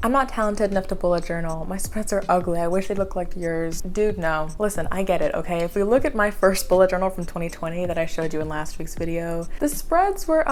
I'm not talented enough to bullet journal. My spreads are ugly. I wish they looked like yours. Dude, no. Listen, I get it, okay? If we look at my first bullet journal from 2020 that I showed you in last week's video, the spreads were,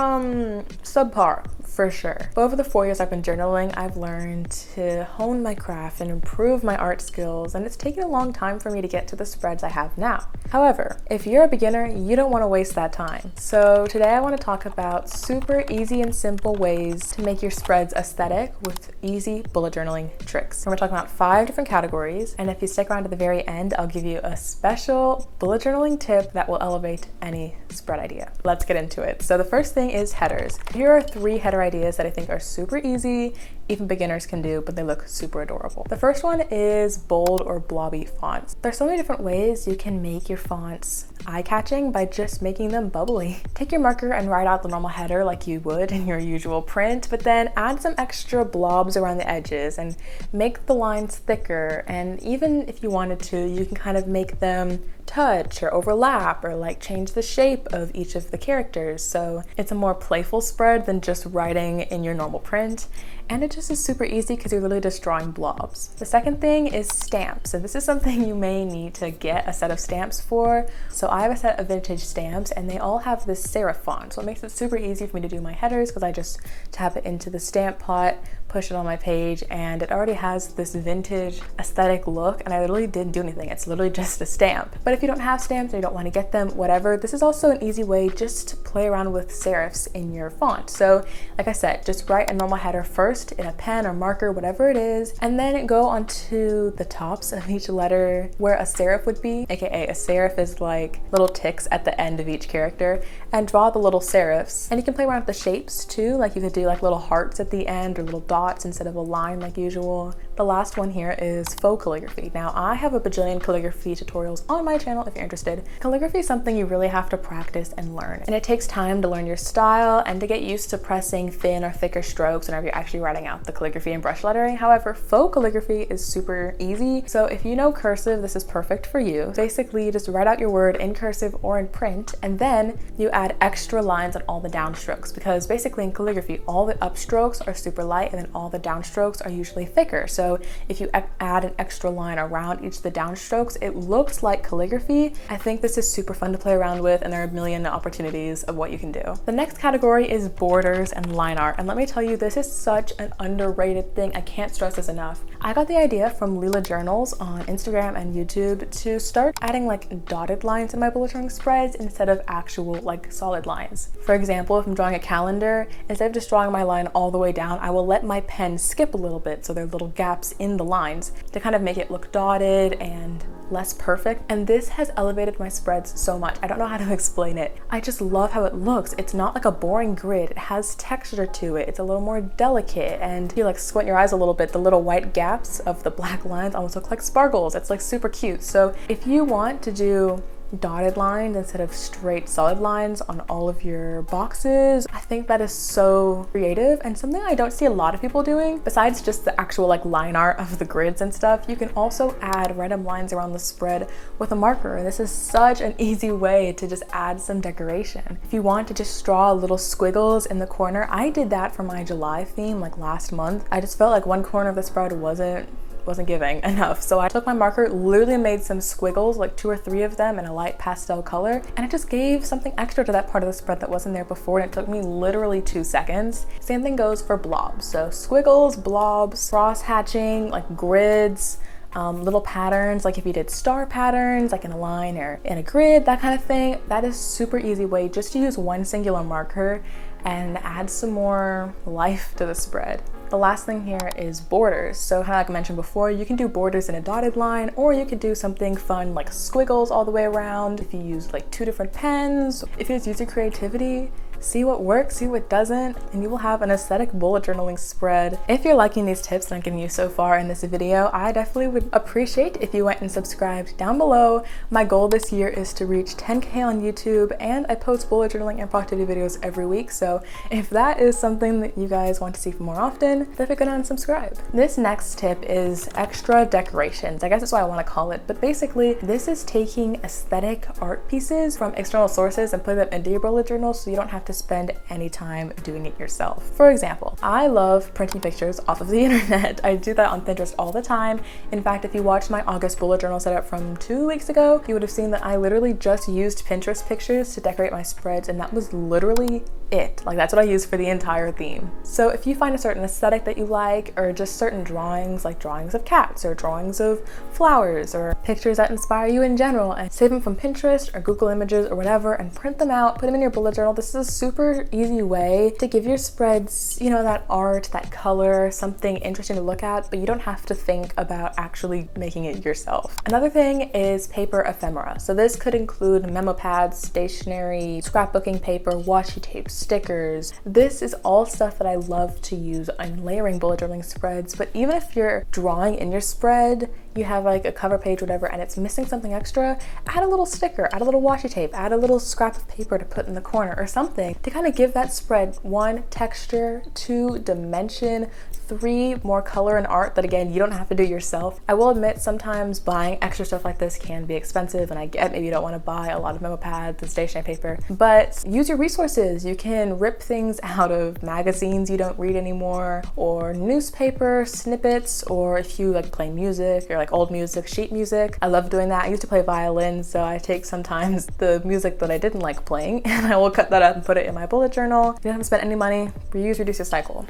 subpar, for sure. But over the 4 years I've been journaling, I've learned to hone my craft and improve my art skills, and it's taken a long time for me to get to the spreads I have now. However, if you're a beginner, you don't want to waste that time. So today I want to talk about super easy and simple ways to make your spreads aesthetic with easy bullet journaling tricks. And we're talking about 5 different categories, and if you stick around to the very end, I'll give you a special bullet journaling tip that will elevate any spread idea. Let's get into it. So the first thing is headers. Here are 3 header ideas that I think are super easy, even beginners can do, but they look super adorable. The first one is bold or blobby fonts. There's so many different ways you can make your fonts eye-catching by just making them bubbly. Take your marker and write out the normal header like you would in your usual print, but then add some extra blobs around the edges and make the lines thicker. And even if you wanted to, you can kind of make them touch or overlap or like change the shape of each of the characters. So it's a more playful spread than just writing in your normal print. And it just is super easy because you're literally just drawing blobs. The second thing is stamps. So this is something you may need to get a set of stamps for. So I have a set of vintage stamps and they all have this serif font. So it makes it super easy for me to do my headers because I just tap it into the stamp pot, push it on my page, and it already has this vintage aesthetic look, and I literally didn't do anything. It's literally just a stamp. But if you don't have stamps or you don't want to get them, whatever, this is also an easy way just to play around with serifs in your font. So like I said, just write a normal header first in a pen or marker, whatever it is, and then go onto the tops of each letter where a serif would be, aka a serif is like little ticks at the end of each character, and draw the little serifs. And you can play around with the shapes too, like you could do like little hearts at the end or little dots instead of a line like usual. The last one here is faux calligraphy. Now I have a bajillion calligraphy tutorials on my channel if you're interested. Calligraphy is something you really have to practice and learn, and it takes time to learn your style and to get used to pressing thin or thicker strokes whenever you're actually writing out the calligraphy and brush lettering. However, faux calligraphy is super easy. So if you know cursive, this is perfect for you. Basically, you just write out your word in cursive or in print, and then you add extra lines on all the downstrokes, because basically in calligraphy, all the upstrokes are super light and then all the downstrokes are usually thicker. So if you add an extra line around each of the downstrokes, it looks like calligraphy. I think this is super fun to play around with, and there are a million opportunities of what you can do. The next category is borders and line art, and let me tell you, this is such an underrated thing. I can't stress this enough. I got the idea from Lila Journals on Instagram and YouTube to start adding like dotted lines in my bullet journaling spreads instead of actual like solid lines. For example, if I'm drawing a calendar, instead of just drawing my line all the way down, I will let my pen skip a little bit so there are little gaps in the lines to kind of make it look dotted and less perfect. And this has elevated my spreads so much. I don't know how to explain it. I just love how it looks. It's not like a boring grid. It has texture to it. It's a little more delicate, and if you like squint your eyes a little bit, the little white gaps of the black lines almost look like sparkles. It's like super cute. So if you want to do dotted lines instead of straight solid lines on all of your boxes, I think that is so creative and something I don't see a lot of people doing. Besides just the actual like line art of the grids and stuff, you can also add random lines around the spread with a marker. This is such an easy way to just add some decoration. If you want to just draw little squiggles in the corner, I did that for my July theme like last month. I just felt like one corner of the spread wasn't giving enough. So I took my marker, literally made some squiggles, like 2 or 3 of them in a light pastel color, and it just gave something extra to that part of the spread that wasn't there before, and it took me literally 2 seconds. Same thing goes for blobs. So squiggles, blobs, cross hatching, like grids, little patterns, like if you did star patterns, like in a line or in a grid, that kind of thing. That is super easy way just to use one singular marker and add some more life to the spread. The last thing here is borders. So kind of like I mentioned before, you can do borders in a dotted line, or you could do something fun like squiggles all the way around. If you use like 2 different pens, if you just use your creativity, see what works, see what doesn't, and you will have an aesthetic bullet journaling spread. If you're liking these tips that I'm giving you so far in this video, I definitely would appreciate if you went and subscribed down below. My goal this year is to reach 10K on YouTube, and I post bullet journaling and productivity videos every week. So if that is something that you guys want to see more often, definitely go down and subscribe. This next tip is extra decorations. I guess that's what I want to call it, but basically this is taking aesthetic art pieces from external sources and putting them into your bullet journal so you don't have have to spend any time doing it yourself. For example, I love printing pictures off of the internet. I do that on Pinterest all the time. In fact, if you watched my August bullet journal setup from 2 weeks ago, you would have seen that I literally just used Pinterest pictures to decorate my spreads, and that was literally it. Like, that's what I use for the entire theme. So if you find a certain aesthetic that you like, or just certain drawings, like drawings of cats or drawings of flowers or pictures that inspire you in general, and save them from Pinterest or Google Images or whatever and print them out, put them in your bullet journal. This is a super easy way to give your spreads, you know, that art, that color, something interesting to look at, but you don't have to think about actually making it yourself. Another thing is paper ephemera. So this could include memo pads, stationery, scrapbooking paper, washi tape, stickers. This is all stuff that I love to use on layering bullet journaling spreads, but even if you're drawing in your spread, you have like a cover page, whatever, and it's missing something extra, add a little sticker, add a little washi tape, add a little scrap of paper to put in the corner or something to kind of give that spread 1, texture, 2, dimension, 3, more color and art that, again, you don't have to do yourself. I will admit sometimes buying extra stuff like this can be expensive, and I get maybe you don't want to buy a lot of memo pads and stationery paper, but use your resources. You can rip things out of magazines you don't read anymore, or newspaper snippets, or if you like play music or like old music, sheet music. I love doing that. I used to play violin, so I take sometimes the music that I didn't like playing and I will cut that up and put it in my bullet journal. You don't have to spend any money. Reuse, reduce, recycle.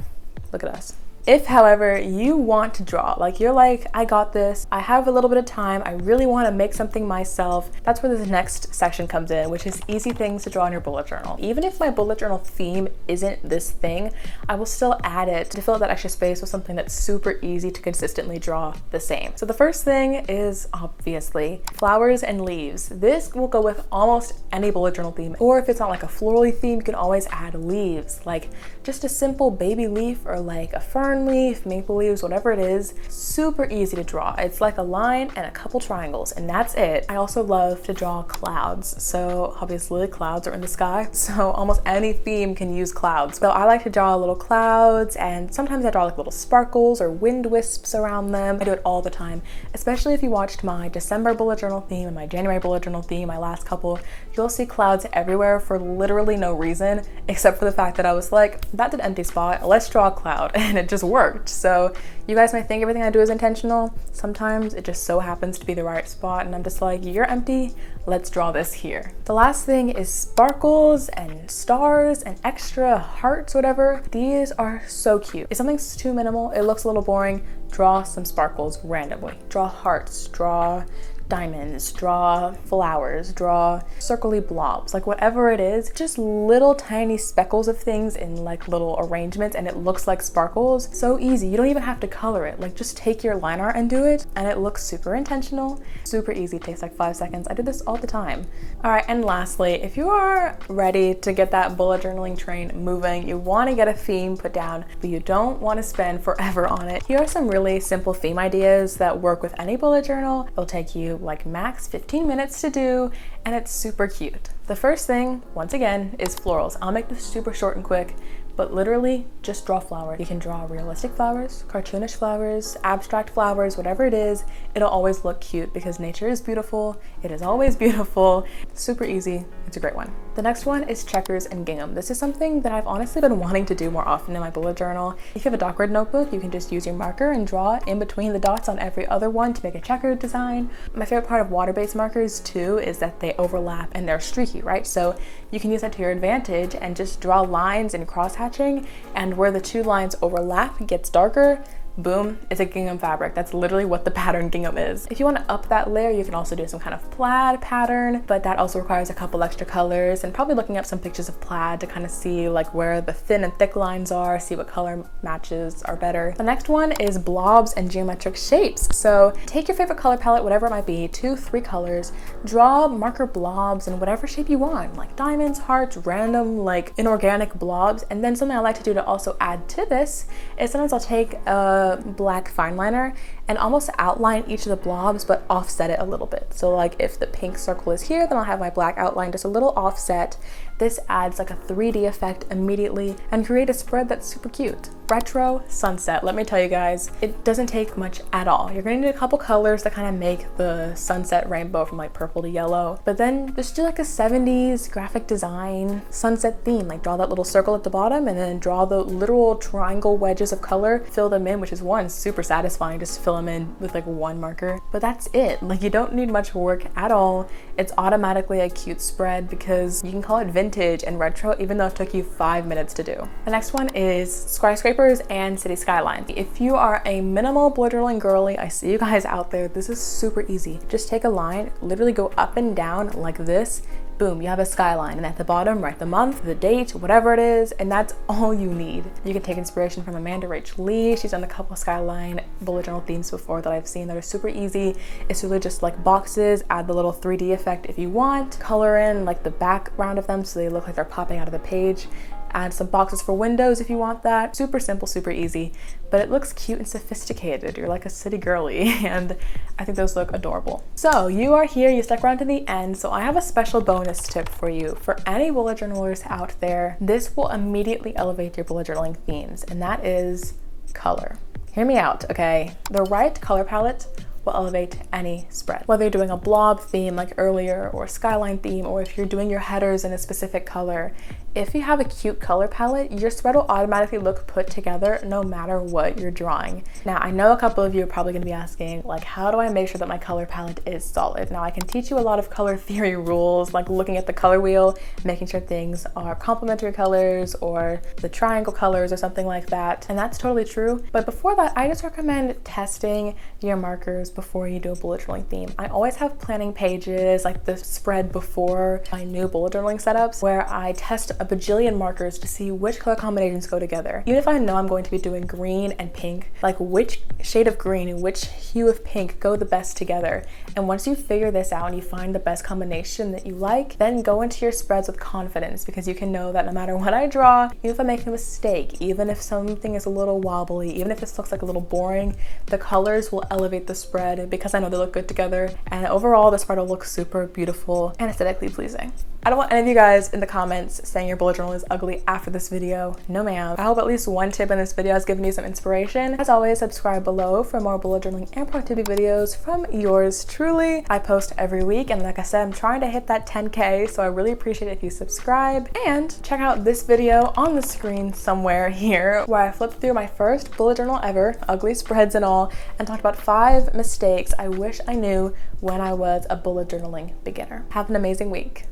Look at us. If, however, you want to draw, like you're like, I got this, I have a little bit of time, I really want to make something myself, that's where this next section comes in, which is easy things to draw in your bullet journal. Even if my bullet journal theme isn't this thing, I will still add it to fill out that extra space with something that's super easy to consistently draw the same. So the first thing is obviously flowers and leaves. This will go with almost any bullet journal theme, or if it's not like a floral theme, you can always add leaves, like just a simple baby leaf or like a fern leaf, maple leaves, whatever it is. Super easy to draw. It's like a line and a couple triangles, and that's it. I also love to draw clouds. So obviously clouds are in the sky, so almost any theme can use clouds. So I like to draw little clouds, and sometimes I draw like little sparkles or wind wisps around them. I do it all the time, especially if you watched my December bullet journal theme and my January bullet journal theme, my last couple. You'll see clouds everywhere for literally no reason, except for the fact that I was like, that's an empty spot, let's draw a cloud, and it just worked. So you guys might think everything I do is intentional. Sometimes it just so happens to be the right spot, and I'm just like, you're empty, let's draw this here. The last thing is sparkles and stars and extra hearts, whatever. These are so cute. If something's too minimal, it looks a little boring, draw some sparkles randomly. Draw hearts, draw diamonds, draw flowers, draw circly blobs, like whatever it is, just little tiny speckles of things in like little arrangements, and it looks like sparkles. So easy. You don't even have to color it. Like, just take your line art and do it, and it looks super intentional, super easy. It takes like 5 seconds. I do this all the time. All right, and lastly, if you are ready to get that bullet journaling train moving, you want to get a theme put down, but you don't want to spend forever on it, here are some really simple theme ideas that work with any bullet journal. It'll take you like max 15 minutes to do, and it's super cute. The first thing, once again, is florals. I'll make this super short and quick, but literally just draw flowers. You can draw realistic flowers, cartoonish flowers, abstract flowers, whatever it is. It'll always look cute because nature is beautiful. It is always beautiful. Super easy. It's a great one. The next one is checkers and gingham. This is something that I've honestly been wanting to do more often in my bullet journal. If you have a dock red notebook, you can just use your marker and draw in between the dots on every other one to make a checkered design. My favorite part of water-based markers too is that they overlap and they're streaky, right? So you can use that to your advantage and just draw lines and cross-hatching, and where the two lines overlap, it gets darker. Boom, it's a gingham fabric. That's literally what the pattern gingham is. If you want to up that layer, you can also do some kind of plaid pattern, but that also requires a couple extra colors, and probably looking up some pictures of plaid to kind of see like where the thin and thick lines are, see what color matches are better. The next one is blobs and geometric shapes. So take your favorite color palette, whatever it might be, 2-3 colors, draw marker blobs in whatever shape you want, like diamonds, hearts, random like inorganic blobs. And then something I like to do to also add to this is sometimes I'll take a black fine liner and almost outline each of the blobs, but offset it a little bit. So like if the pink circle is here, then I'll have my black outline just a little offset. This adds like a 3D effect immediately and create a spread that's super cute. Retro sunset. Let me tell you guys, it doesn't take much at all. You're gonna need a couple colors that kind of make the sunset rainbow from like purple to yellow, but then just do like a 70s graphic design sunset theme. Like draw that little circle at the bottom and then draw the literal triangle wedges of color, fill them in, which is one, super satisfying just to fill them in with like one marker. But that's it. Like you don't need much work at all. It's automatically a cute spread because you can call it vintage and retro even though it took you 5 minutes to do. The next one is skyscrapers and city skyline. If you are a minimal bullet journaling girly, I see you guys out there, this is super easy. Just take a line, literally go up and down like this, boom, you have a skyline, and at the bottom write the month, the date, whatever it is, and that's all you need. You can take inspiration from Amanda Rach Lee. She's done a couple of skyline bullet journal themes before that I've seen that are super easy. It's really just like boxes, add the little 3D effect if you want, color in like the background of them so they look like they're popping out of the page. Add some boxes for windows if you want that. Super simple, super easy, but it looks cute and sophisticated. You're like a city girly, and I think those look adorable. So you are here, you stuck around to the end, so I have a special bonus tip for you. For any bullet journalers out there, this will immediately elevate your bullet journaling themes, and that is color. Hear me out, okay? The right color palette will elevate any spread. Whether you're doing a blob theme like earlier or a skyline theme, or if you're doing your headers in a specific color, if you have a cute color palette, your spread will automatically look put together no matter what you're drawing. Now, I know a couple of you are probably gonna be asking, like, how do I make sure that my color palette is solid? Now, I can teach you a lot of color theory rules, like looking at the color wheel, making sure things are complementary colors or the triangle colors or something like that. And that's totally true. But before that, I just recommend testing your markers before you do a bullet journaling theme. I always have planning pages, like the spread before my new bullet journaling setups, where I test a bajillion markers to see which color combinations go together. Even if I know I'm going to be doing green and pink, like which shade of green and which hue of pink go the best together. And once you figure this out and you find the best combination that you like, then go into your spreads with confidence, because you can know that no matter what I draw, even if I make a mistake, even if something is a little wobbly, even if this looks like a little boring, the colors will elevate the spread because I know they look good together. And overall, the spread will look super beautiful and aesthetically pleasing. I don't want any of you guys in the comments saying your bullet journal is ugly after this video. No ma'am. I hope at least one tip in this video has given you some inspiration. As always, subscribe below for more bullet journaling and productivity videos from yours truly. I post every week, and like I said, I'm trying to hit that 10K, so I really appreciate it if you subscribe. And check out this video on the screen somewhere here, where I flipped through my first bullet journal ever, ugly spreads and all, and talked about 5 mistakes I wish I knew when I was a bullet journaling beginner. Have an amazing week.